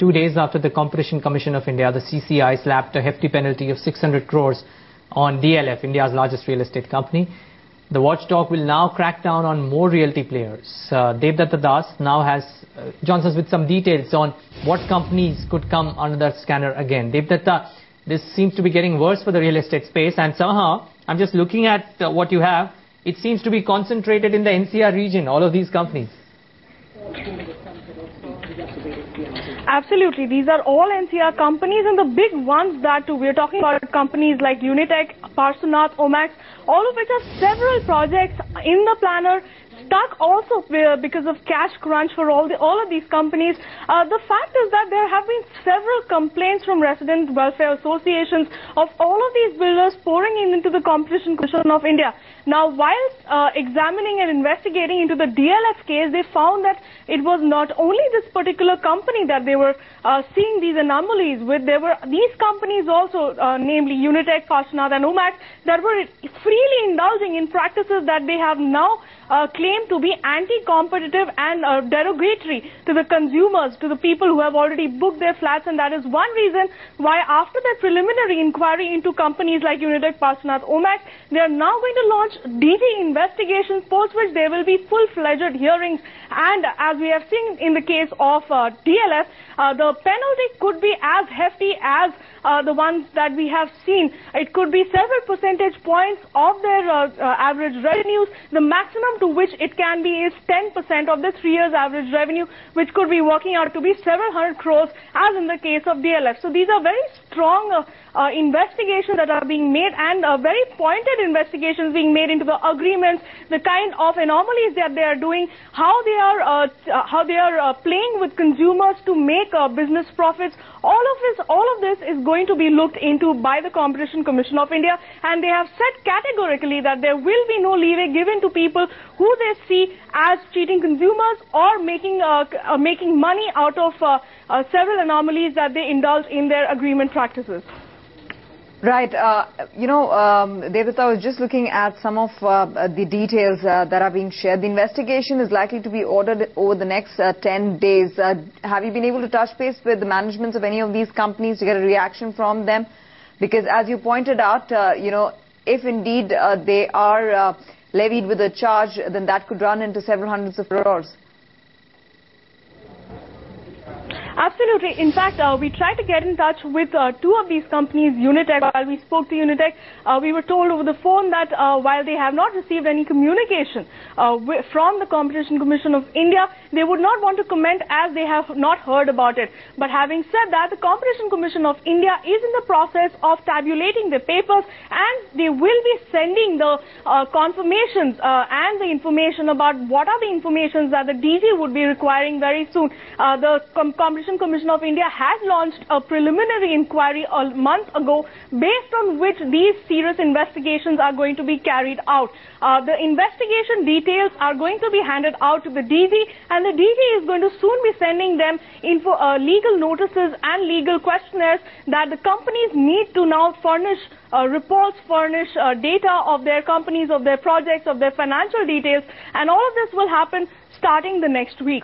2 days after the Competition Commission of India, the CCI, slapped a hefty penalty of 600 crores on DLF, India's largest real estate company. The watchdog will now crack down on more realty players. Devdatta Das now has joins us with some details on what companies could come under that scanner again. Devdatta, this seems to be getting worse for the real estate space, and somehow, I'm just looking at what you have, it seems to be concentrated in the NCR region, all of these companies. Absolutely. These are all NCR companies, and the big ones that we're talking about companies like Unitech, Parshvnath, Omax, all of which have several projects in the planner, stuck also because of cash crunch for all of these companies. The fact is that there have been several complaints from resident welfare associations of all of these builders pouring into the Competition Commission of India. Now, whilst examining and investigating into the DLF case, they found that it was not only this particular company that they were seeing these anomalies with. There were these companies also, namely Unitech, Parshvnath and Omax, that were freely indulging in practices that they have now claimed to be anti-competitive and derogatory to the consumers, to the people who have already booked their flats. And that is one reason why, after that preliminary inquiry into companies like Unitech, Parshvnath, Omax, they are now going to launch DG investigations, post which there will be full-fledged hearings. And as we have seen in the case of DLF, the penalty could be as hefty as the ones that we have seen. It could be several percentage points of their average revenues. The maximum to which it can be is 10% of the 3 years average revenue, which could be working out to be several hundred crores, as in the case of DLF. So these are very strong investigations that are being made, and very pointed investigations being made into the agreements, the kind of anomalies that they are doing, how they are playing with consumers to make business profits. All of this is going to be looked into by the Competition Commission of India, and they have said categorically that there will be no leeway given to people who they see as cheating consumers or making money out of several anomalies that they indulge in their agreement practices. Right. Devdatta, I was just looking at some of the details that are being shared. The investigation is likely to be ordered over the next 10 days. Have you been able to touch base with the managements of any of these companies to get a reaction from them? Because as you pointed out, if indeed they are levied with a charge, then that could run into several hundreds of crores. Absolutely. In fact, we tried to get in touch with two of these companies, Unitech. While we spoke to Unitech, we were told over the phone that while they have not received any communication from the Competition Commission of India, they would not want to comment as they have not heard about it. But having said that, the Competition Commission of India is in the process of tabulating the papers, and they will be sending the confirmations and the information about what are the informations that the DG would be requiring very soon. The Competition Commission of India has launched a preliminary inquiry a month ago, based on which these serious investigations are going to be carried out. The investigation details are going to be handed out to the DG, and the DG is going to soon be sending them legal notices and legal questionnaires that the companies need to now furnish reports, furnish data of their companies, of their projects, of their financial details, and all of this will happen starting the next week.